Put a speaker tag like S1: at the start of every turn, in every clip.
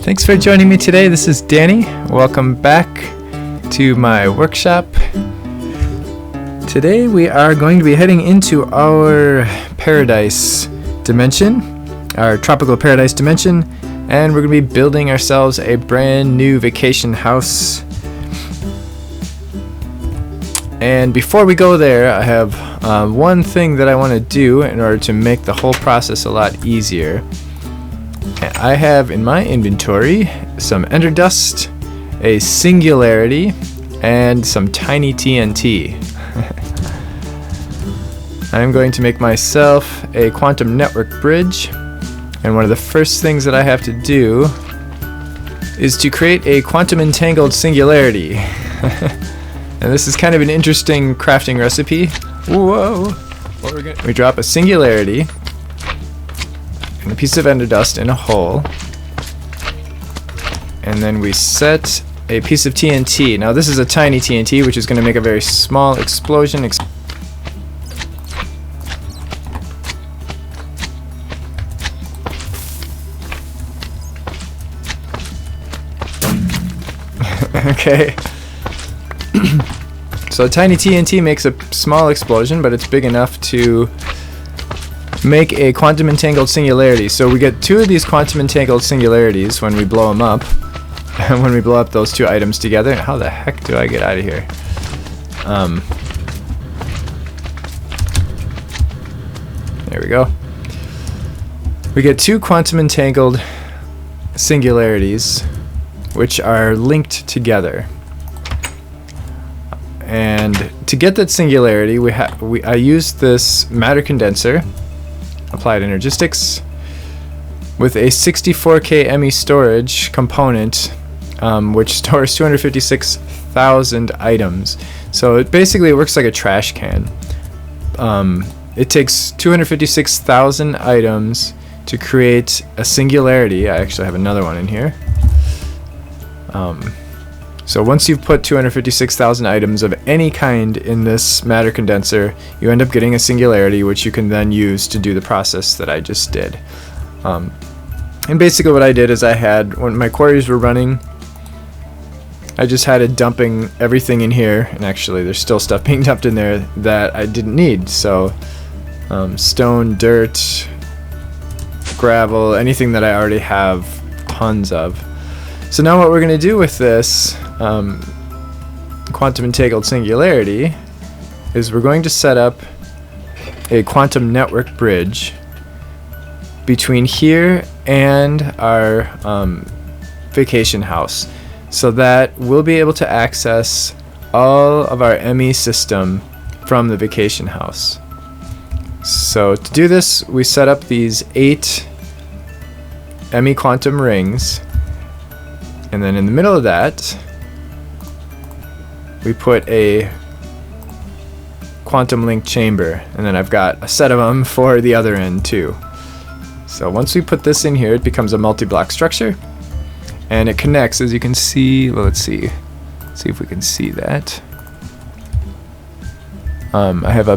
S1: Thanks for joining me today. This is Danny. Welcome back to my workshop. Today we are going to be heading into our paradise dimension, our tropical paradise dimension, and we're going to be building ourselves a brand new vacation house. And before we go there, I have one thing that I want to do in order to make the whole process a lot easier. I have in my inventory some ender dust, a singularity, and some tiny TNT. I'm going to make myself a quantum network bridge, and one of the first things that I have to do is to create a quantum entangled singularity. And this is kind of an interesting crafting recipe. Whoa! We drop a singularity and a piece of ender dust in a hole, and then we set a piece of TNT. Now this is a tiny TNT, which is going to make a very small explosion. Okay. So a tiny TNT makes a small explosion, but it's big enough to make a quantum entangled singularity. So we get two of these quantum entangled singularities when we blow them up, and when we blow up those two items together. How the heck do I get out of here? There we go. We get two quantum entangled singularities, which are linked together. And to get that singularity, I used this matter condenser, applied energistics, with a 64K ME storage component, which stores 256,000 items. So it basically works like a trash can. It takes 256,000 items to create a singularity. I actually have another one in here. So once you've put 256,000 items of any kind in this matter condenser, you end up getting a singularity, which you can then use to do the process that I just did. And basically what I did is when my quarries were running, I just had it dumping everything in here, and actually there's still stuff being dumped in there that I didn't need. So stone, dirt, gravel, anything that I already have tons of. So now what we're going to do with this quantum entangled singularity is we're going to set up a quantum network bridge between here and our vacation house, so that we'll be able to access all of our ME system from the vacation house. So to do this, we set up these 8 ME quantum rings. And then in the middle of that, we put a quantum link chamber, and then I've got a set of them for the other end too. So once we put this in here, it becomes a multi-block structure, and it connects, as you can see. Well, let's see if we can see that. I have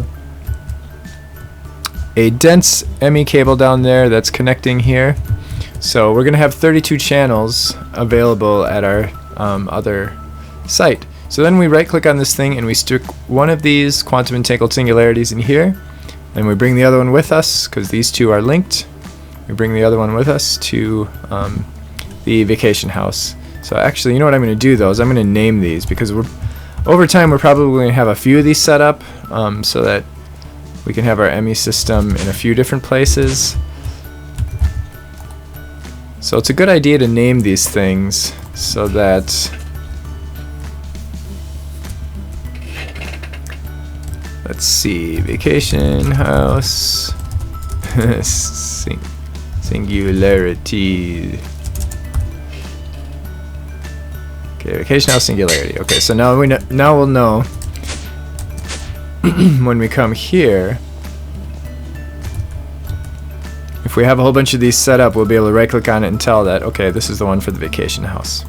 S1: a dense ME cable down there that's connecting here. So we're going to have 32 channels available at our other site. So then we right click on this thing and we stick one of these quantum entangled singularities in here, and we bring the other one with us because these two are linked. We bring the other one with us to the vacation house. So actually, you know what I'm going to do though is I'm going to name these, because over time we're probably going to have a few of these set up so that we can have our ME system in a few different places. So it's a good idea to name these things so that let's see, vacation house singularity. Okay, vacation house singularity. Okay, so now we'll know when we come here. If we have a whole bunch of these set up, we'll be able to right click on it and tell that, okay, this is the one for the vacation house.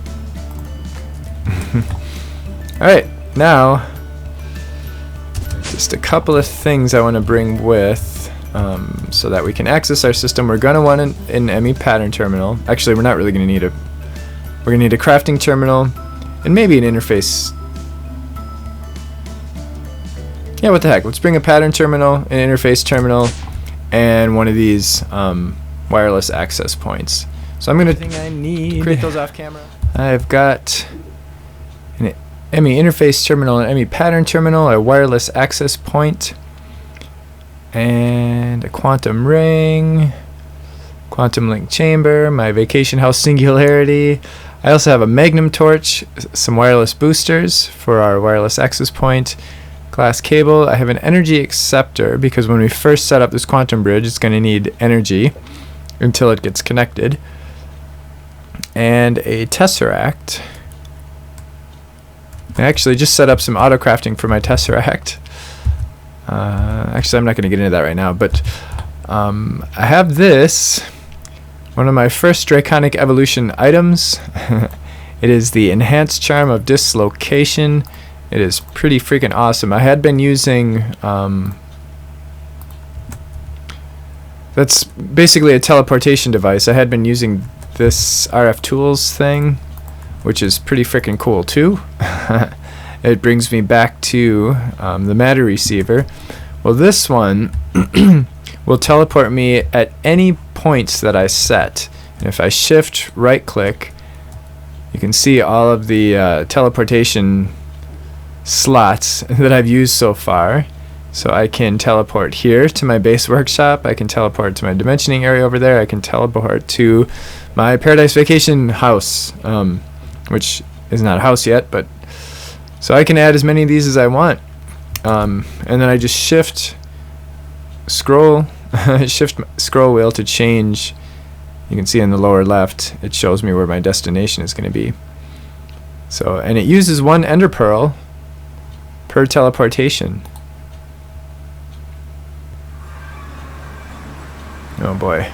S1: Alright, now just a couple of things I want to bring with so that we can access our system. We're going to want an ME pattern terminal. Actually, we're not really going to need We're going to need a crafting terminal and maybe an interface. Yeah, what the heck. Let's bring a pattern terminal, an interface terminal, and one of these wireless access points. So I'm going to create those off camera. I've got an ME interface terminal, an ME pattern terminal, a wireless access point, and a quantum ring, quantum link chamber, my vacation house Singularity. I also have a magnum torch, some wireless boosters for our wireless access point, glass cable. I have an energy acceptor because when we first set up this quantum bridge, it's going to need energy until it gets connected. And a tesseract. I actually just set up some auto crafting for my tesseract. Actually, I'm not going to get into that right now, but I have this, one of my first Draconic Evolution items. It is the Enhanced Charm of Dislocation. It is pretty freaking awesome. I had been using, that's basically a teleportation device. I had been using this RF Tools thing, which is pretty freaking cool too. It brings me back to the matter receiver. Well, this one will teleport me at any points that I set. And if I shift right click, you can see all of the teleportation slots that I've used so far. So I can teleport here to my base workshop, I can teleport to my dimensioning area over there, I can teleport to my Paradise Vacation house, which is not a house yet, but so I can add as many of these as I want. And then I just shift scroll wheel to change. You can see in the lower left it shows me where my destination is going to be. So, and it uses one ender pearl per teleportation. Oh boy.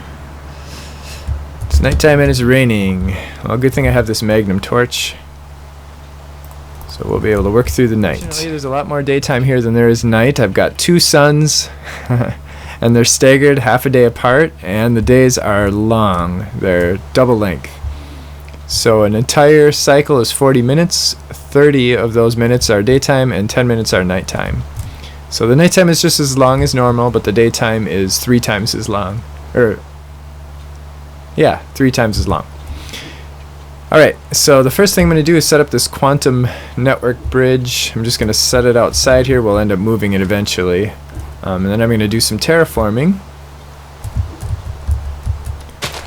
S1: It's nighttime and it's raining. Well, good thing I have this magnum torch, so we'll be able to work through the night. There's a lot more daytime here than there is night. I've got 2 suns and they're staggered half a day apart, and the days are long. They're double length. So an entire cycle is 40 minutes. 30 of those minutes are daytime and 10 minutes are nighttime. So the nighttime is just as long as normal, but the daytime is 3 times as long. Yeah, 3 times as long. Alright, so the first thing I'm going to do is set up this quantum network bridge. I'm just going to set it outside here. We'll end up moving it eventually. And then I'm going to do some terraforming.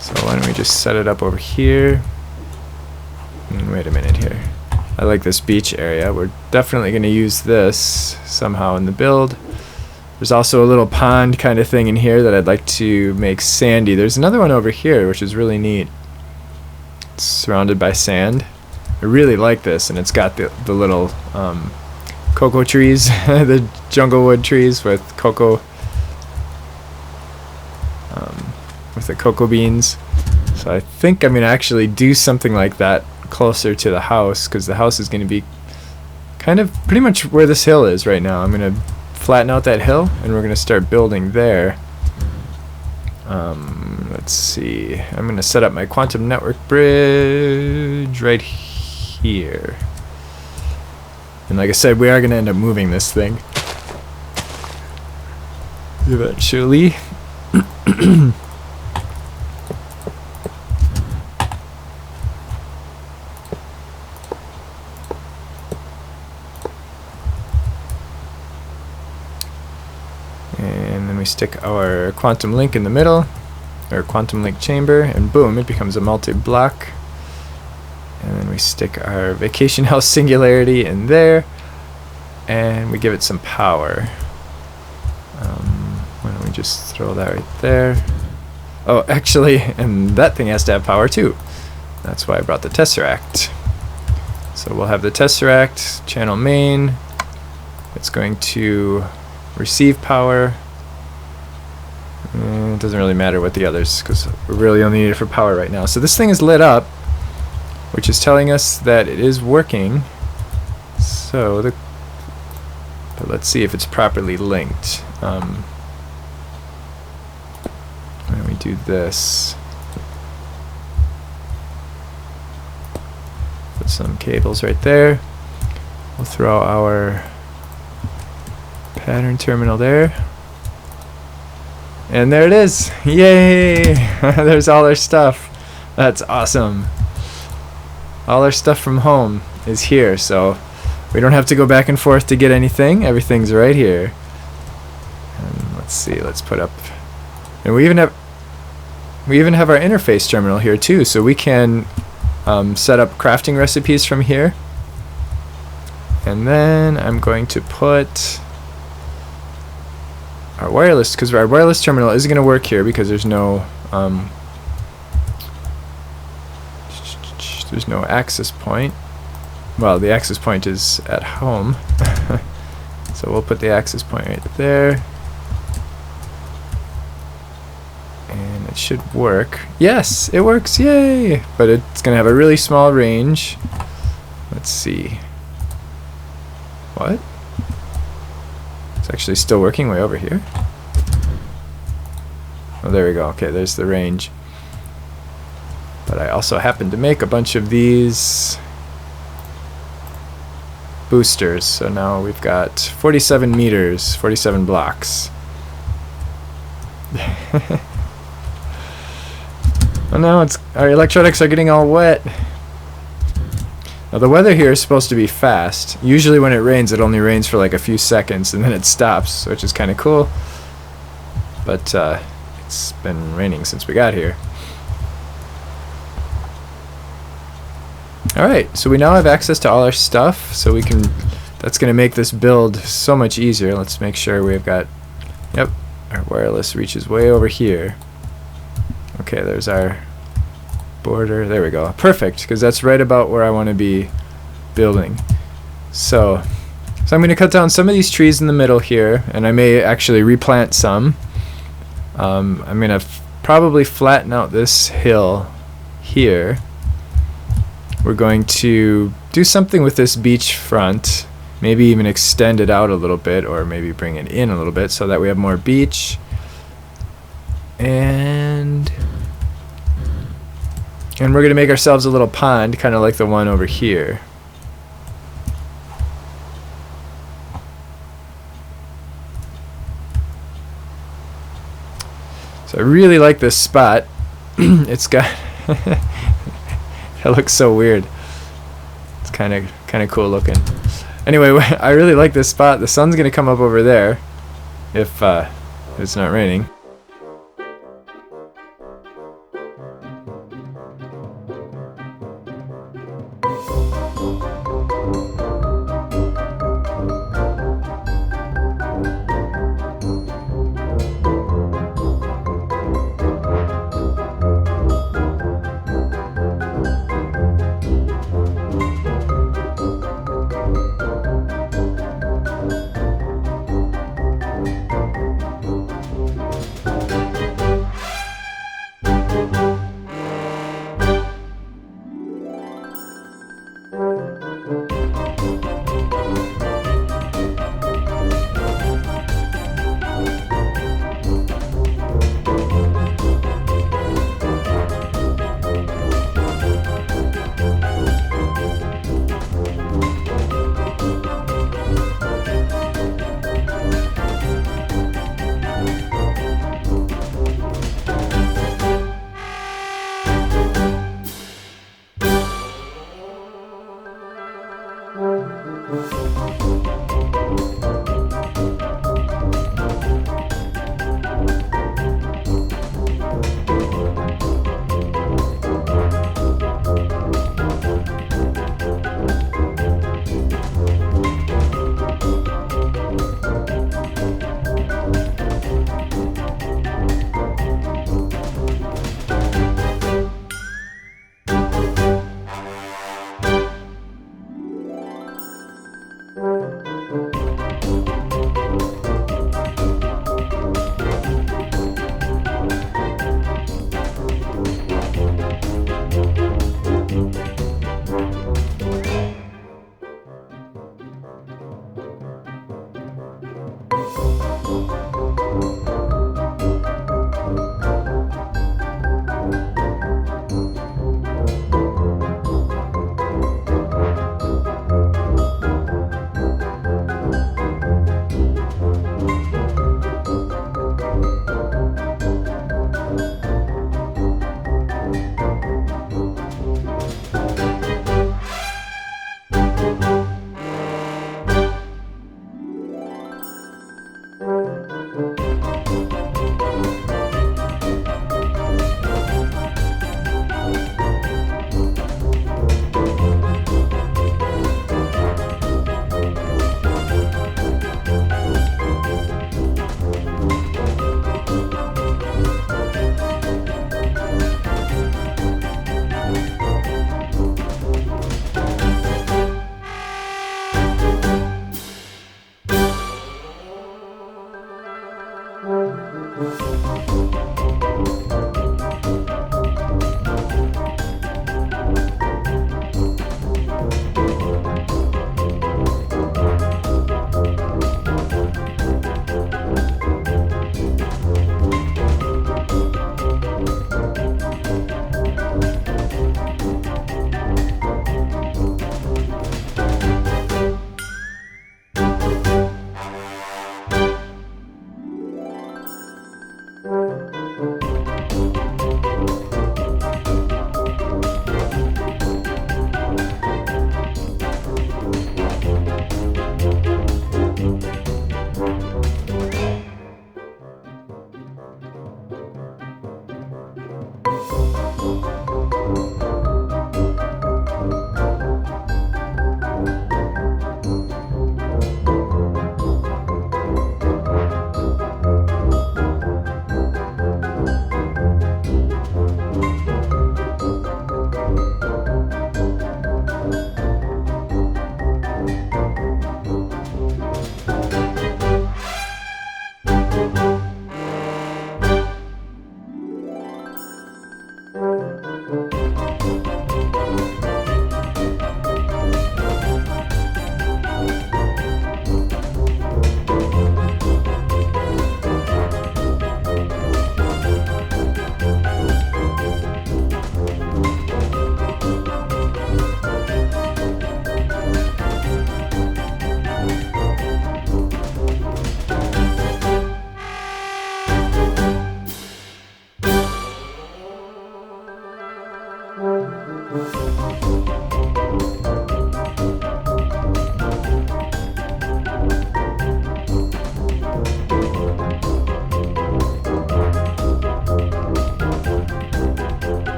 S1: So why don't we just set it up over here. Wait a minute here. I like this beach area. We're definitely going to use this somehow in the build. There's also a little pond kind of thing in here that I'd like to make sandy. There's another one over here which is really neat. It's surrounded by sand. I really like this, and it's got the little cocoa trees, the jungle wood trees with cocoa, with the cocoa beans. So I think I'm going to actually do something like that closer to the house, because the house is going to be kind of pretty much where this hill is right now. I'm going to flatten out that hill and we're going to start building there. Let's see, I'm going to set up my quantum network bridge right here, and like I said, we are going to end up moving this thing eventually. And then we stick our quantum link in the middle, or quantum link chamber, and boom, it becomes a multi-block. And then we stick our vacation house Singularity in there, and we give it some power. Why don't we just throw that right there? Oh, actually, and that thing has to have power too. That's why I brought the tesseract. So we'll have the tesseract channel main. It's going to receive power. It doesn't really matter what the others, because we really only need it for power right now. So this thing is lit up, which is telling us that it is working. So but let's see if it's properly linked. Why don't we do this? Put some cables right there. We'll throw our pattern terminal there. And there it is. Yay! There's all our stuff. That's awesome. All our stuff from home is here, so we don't have to go back and forth to get anything. Everything's right here. And let's see, let's put up, and we even have our interface terminal here too, so we can set up crafting recipes from here. And then I'm going to put our wireless, because our wireless terminal isn't going to work here because there's no access point. Well, the access point is at home. So we'll put the access point right there. And it should work. Yes, it works, yay! But it's going to have a really small range. Let's see. What? It's actually still working way over here. Oh, there we go. Okay, there's the range. But I also happen to make a bunch of these boosters. So now we've got 47 meters, 47 blocks. Oh no, our electronics are getting all wet. Now the weather here is supposed to be fast. Usually when it rains, it only rains for like a few seconds and then it stops, which is kind of cool. But it's been raining since we got here. Alright, so we now have access to all our stuff, so we can, that's going to make this build so much easier. Let's make sure we've got, yep, our wireless reaches way over here. Okay, there's our border. There we go. Perfect, because that's right about where I want to be building. So I'm going to cut down some of these trees in the middle here, and I may actually replant some. I'm going to probably flatten out this hill here. We're going to do something with this beachfront, maybe even extend it out a little bit, or maybe bring it in a little bit so that we have more beach. And we're going to make ourselves a little pond, kind of like the one over here. So I really like this spot. It's got it looks so weird. It's kind of cool looking. Anyway, I really like this spot. The sun's going to come up over there if it's not raining.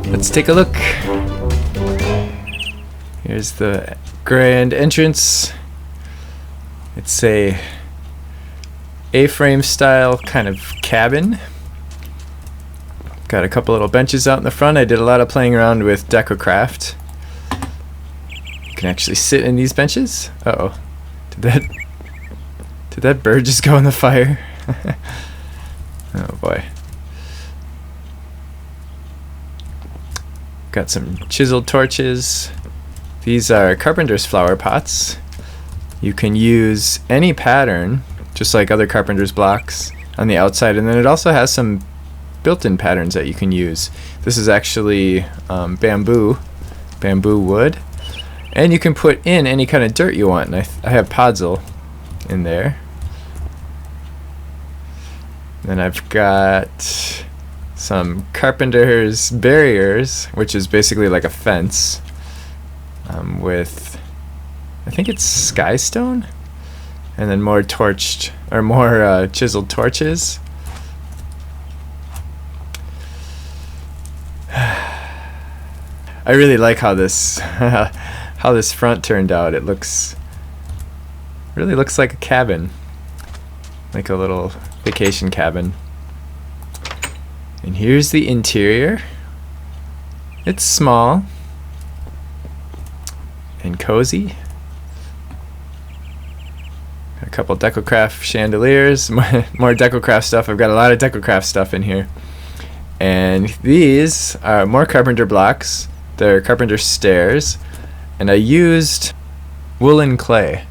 S1: Let's take a look. Here's the grand entrance. It's a A-frame style kind of cabin. Got a couple little benches out in the front. I did a lot of playing around with Deco. You can actually sit in these benches. Uh-oh. Did that bird just go in the fire? Oh boy. Got some chiseled torches. These are carpenter's flower pots. You can use any pattern, just like other carpenter's blocks, on the outside, and then it also has some built-in patterns that you can use. This is actually bamboo wood, and you can put in any kind of dirt you want, and I have podzol in there. Then I've got some carpenter's barriers, which is basically like a fence with, I think it's sky stone, and then more chiseled torches. I really like how this how this front turned out. It really looks like a cabin, like a little vacation cabin. And here's the interior. It's small and cozy. Got a couple Deco chandeliers, more Deco stuff. I've got a lot of Deco stuff in here. And these are more carpenter blocks. They're carpenter stairs. And I used woolen clay.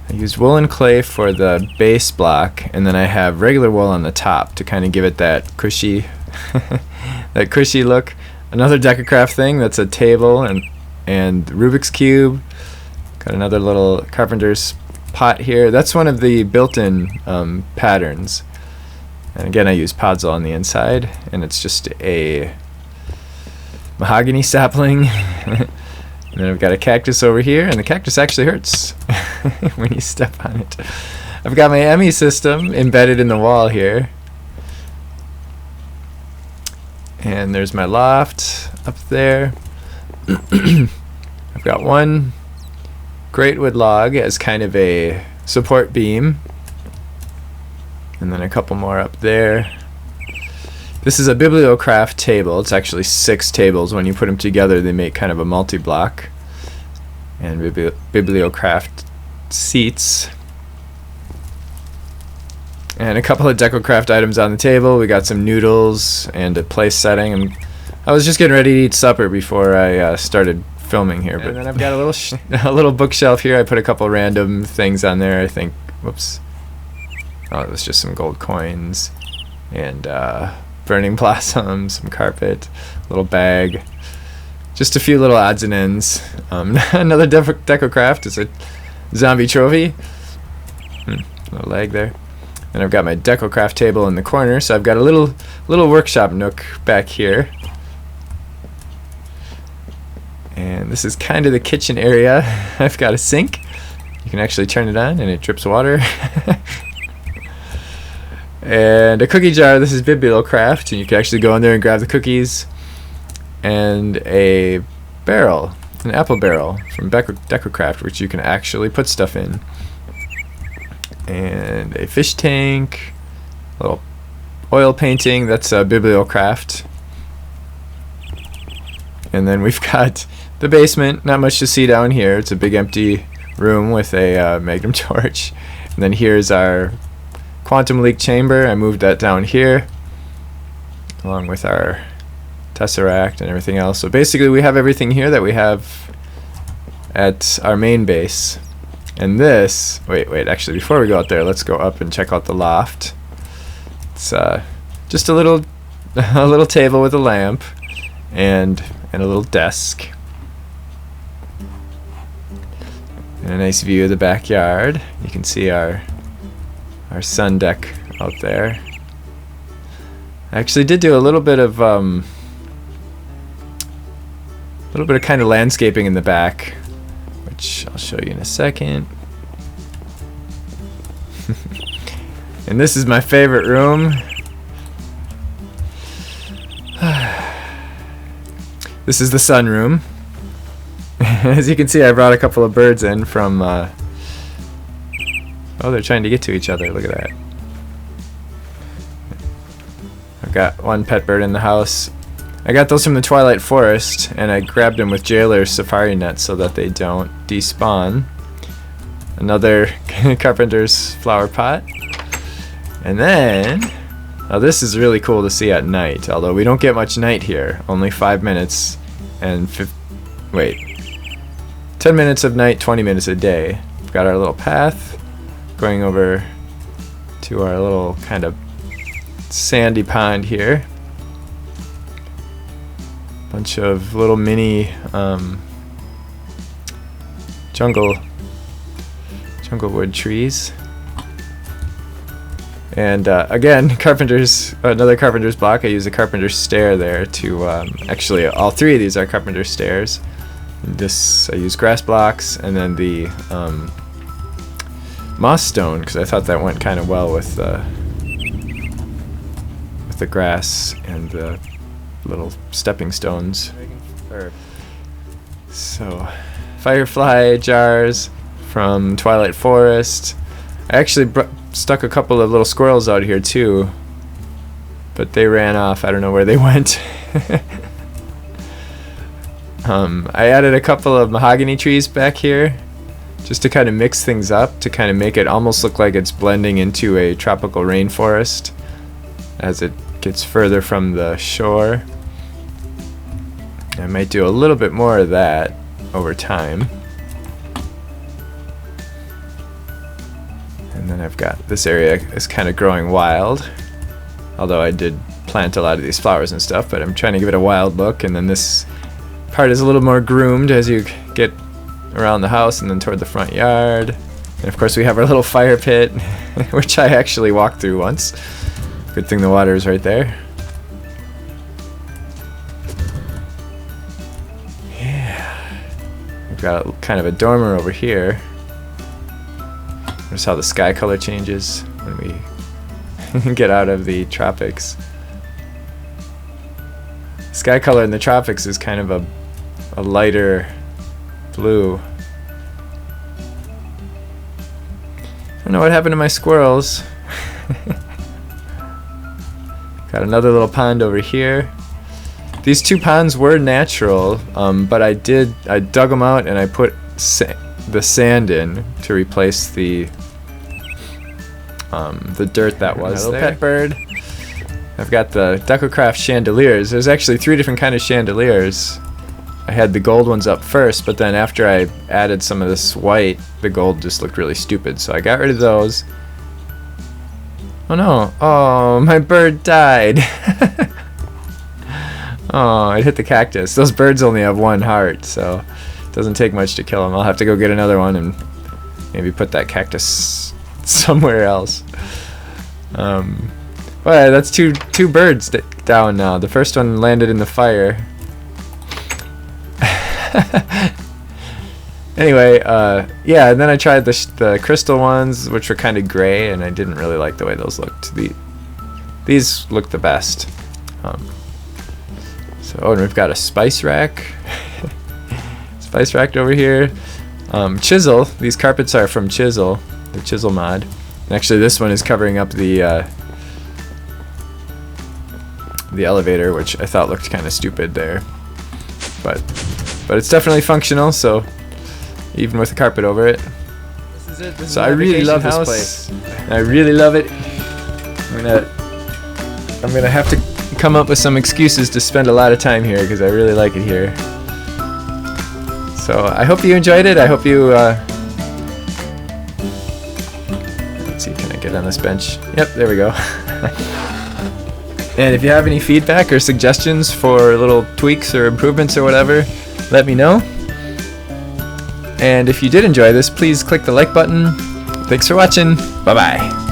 S1: I used woolen clay for the base block, and then I have regular wool on the top to kind of give it that cushy that cushy look. Another Deco thing, that's a table and Rubik's Cube. Got another little carpenter's pot here. That's one of the built-in patterns. And again, I use podzol on the inside, and it's just a mahogany sapling. And then I've got a cactus over here, and the cactus actually hurts when you step on it. I've got my ME system embedded in the wall here. And there's my loft up there. I've got one great wood log as kind of a support beam. And then a couple more up there. This is a Bibliocraft table. It's actually 6 tables. When you put them together, they make kind of a multi-block. And Bibliocraft seats. And a couple of Deco items on the table. We got some noodles and a place setting. And I was just getting ready to eat supper before I started filming here. But then I've got a little bookshelf here. I put a couple random things on there. I think, whoops. Oh, it was just some gold coins and burning blossoms, some carpet, little bag, just a few little odds and ends. Another Deco is a zombie trophy. Little leg there. And I've got my Deco table in the corner, so I've got a little workshop nook back here. And this is kind of the kitchen area. I've got a sink. You can actually turn it on and it drips water. And a cookie jar. This is Bibliocraft, and you can actually go in there and grab the cookies. And a barrel, an apple barrel from Deco, which you can actually put stuff in. And a fish tank, a little oil painting. That's a Bibliocraft. And then we've got the basement. Not much to see down here. It's a big empty room with a magnum torch. And then here's our quantum leak chamber. I moved that down here along with our tesseract and everything else. So basically we have everything here that we have at our main base. And this, wait, actually before we go out there, let's go up and check out the loft. It's just a little table with a lamp and a little desk. And a nice view of the backyard. You can see our sun deck out there. I actually did do a little bit of kind of landscaping in the back, which I'll show you in a second. And this is my favorite room. This is the sunroom. As you can see, I brought a couple of birds in from oh, they're trying to get to each other. Look at that. I've got one pet bird in the house. I got those from the Twilight Forest, and I grabbed them with Jailer's safari net so that they don't despawn. Another carpenter's flower pot. And then, oh, this is really cool to see at night, although we don't get much night here. Only 5 minutes and 10 minutes of night, 20 minutes a day. We've got our little path going over to our little kind of sandy pond here. Bunch of little mini jungle wood trees. And again, another carpenter's block. I use a carpenter's stair there to actually all three of these are carpenter's stairs. This I use grass blocks, and then the moss stone, because I thought that went kind of well with the grass and the little stepping stones. So, firefly jars from Twilight Forest. I actually stuck a couple of little squirrels out here too, but they ran off. I don't know where they went. I added a couple of mahogany trees back here just to kind of mix things up, to kind of make it almost look like it's blending into a tropical rainforest as it gets further from the shore. I might do a little bit more of that over time. And then I've got this area is kind of growing wild, although I did plant a lot of these flowers and stuff, but I'm trying to give it a wild look. And then this part is a little more groomed as you get around the house and then toward the front yard. And of course we have our little fire pit, which I actually walked through once. Good thing the water is right there. Yeah. We've got kind of a dormer over here. Notice how the sky color changes when we get out of the tropics. Sky color in the tropics is kind of a lighter blue. I don't know what happened to my squirrels. Got another little pond over here. These two ponds were natural, but I dug them out and I put the sand in to replace the dirt that was there. Pet bird. I've got the Deco chandeliers. There's actually 3 different kind of chandeliers. I had the gold ones up first, but then after I added some of this white, the gold just looked really stupid, so I got rid of those. Oh no, oh, my bird died. Oh, it hit the cactus. Those birds only have 1 heart, so it doesn't take much to kill them. I'll have to go get another one and maybe put that cactus somewhere else. Well, that's two birds down now. The first one landed in the fire. Anyway, yeah, and then I tried the crystal ones, which were kind of gray, and I didn't really like the way those looked. These look the best. Oh, and we've got a spice rack. Spice rack over here. Chisel. These carpets are from Chisel, the Chisel mod. And actually, this one is covering up the elevator, which I thought looked kind of stupid there. But it's definitely functional. So even with the carpet over it.
S2: This is it.
S1: So I really love this place. I really love it. I'm gonna have to come up with some excuses to spend a lot of time here because I really like it here. So I hope you enjoyed it. I hope you let's see, can I get on this bench? Yep, there we go. And if you have any feedback or suggestions for little tweaks or improvements or whatever, let me know. And if you did enjoy this, please click the like button. Thanks for watching. Bye bye.